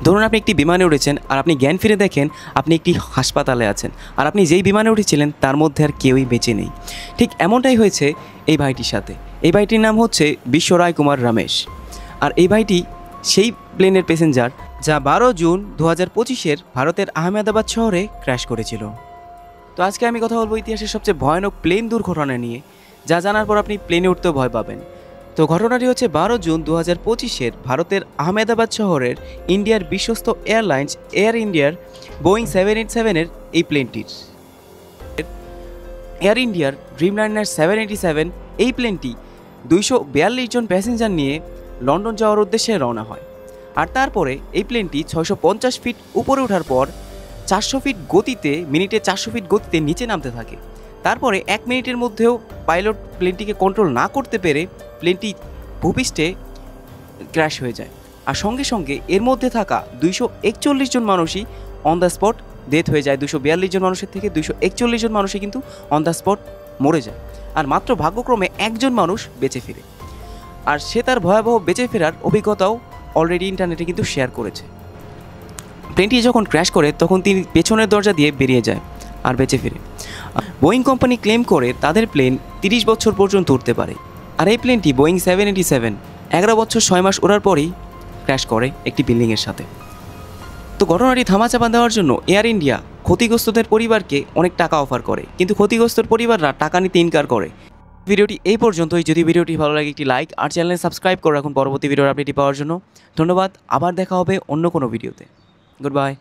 ধরুন আপনি একটি বিমানে উঠেছেন আর আপনি জ্ঞান ফিরে দেখেন আপনি একটি হাসপাতালে আছেন, আর আপনি যেই বিমানে উঠেছিলেন তার মধ্যে আর কেউই বেঁচে নেই। ঠিক এমনটাই হয়েছে এই ভাইটির সাথে। এই ভাইটির নাম হচ্ছে বিশ্ব রায় কুমার রমেশ। আর এই ভাইটি সেই প্লেনের প্যাসেঞ্জার যা 12 জুন 2025-এর ভারতের আহমেদাবাদ শহরে ক্র্যাশ করেছিল। তো আজকে আমি কথা বলবো ইতিহাসের সবচেয়ে ভয়ানক প্লেন দুর্ঘটনা নিয়ে, যা জানার পর আপনি প্লেনে উঠতেও ভয় পাবেন। তো ঘটনাটি হচ্ছে 12 জুন 2025-এর ভারতের আহমেদাবাদ শহরের ইন্ডিয়ার বিশ্বস্ত এয়ারলাইন্স এয়ার ইন্ডিয়ার বোয়িং 787-এর এই প্লেনটির। এয়ার ইন্ডিয়ার ড্রিমলাইনার 787 এই প্লেনটি 242 জন প্যাসেঞ্জার নিয়ে লন্ডন যাওয়ার উদ্দেশ্যে রওনা হয়। আর তারপরে এই প্লেনটি 650 ফিট উপরে ওঠার পর 400 ফিট গতিতে মিনিটে 400 ফিট গতিতে নিচে নামতে থাকে। তারপরে 1 মিনিটের মধ্যেও পাইলট প্লেনটিকে কন্ট্রোল না করতে পেরে প্লেনটি ভূপৃষ্ঠে ক্র্যাশ হয়ে যায়। আর সঙ্গে সঙ্গে এর মধ্যে থাকা 241 জন মানুষই অন দ্য স্পট ডেথ হয়ে যায়। 242 জন মানুষের থেকে 241 জন মানুষই কিন্তু অন দ্য স্পট মরে যায়। আর মাত্র ভাগ্যক্রমে একজন মানুষ বেঁচে ফিরে। আর সে তার ভয়াবহ বেঁচে ফেরার অভিজ্ঞতাও অলরেডি ইন্টারনেটে কিন্তু শেয়ার করেছে। প্লেনটি যখন ক্র্যাশ করে তখন তিনি পেছনের দরজা দিয়ে বেরিয়ে যায় আর বেঁচে ফিরে। বোয়িং কোম্পানি ক্লেম করে তাদের প্লেন 30 বছর পর্যন্ত উঠতে পারে। আর এই প্লেনটি বোয়িং 787 11 বছর 6 মাস ওড়ার পরেই ক্র্যাশ করে একটি বিল্ডিংয়ের সাথে। তো ঘটনাটি ধামাচাপা দেওয়ার জন্য এয়ার ইন্ডিয়া ক্ষতিগ্রস্তদের পরিবারকে অনেক টাকা অফার করে, কিন্তু ক্ষতিগ্রস্তর পরিবাররা টাকা নিতে ইনকার করে। ভিডিওটি এই পর্যন্তই। যদি ভিডিওটি ভালো লাগে একটি লাইক আর চ্যানেলে সাবস্ক্রাইব করে রাখুন পরবর্তী ভিডিওর আপডেটটি পাওয়ার জন্য। ধন্যবাদ। আবার দেখা হবে অন্য কোনো ভিডিওতে। Good bye.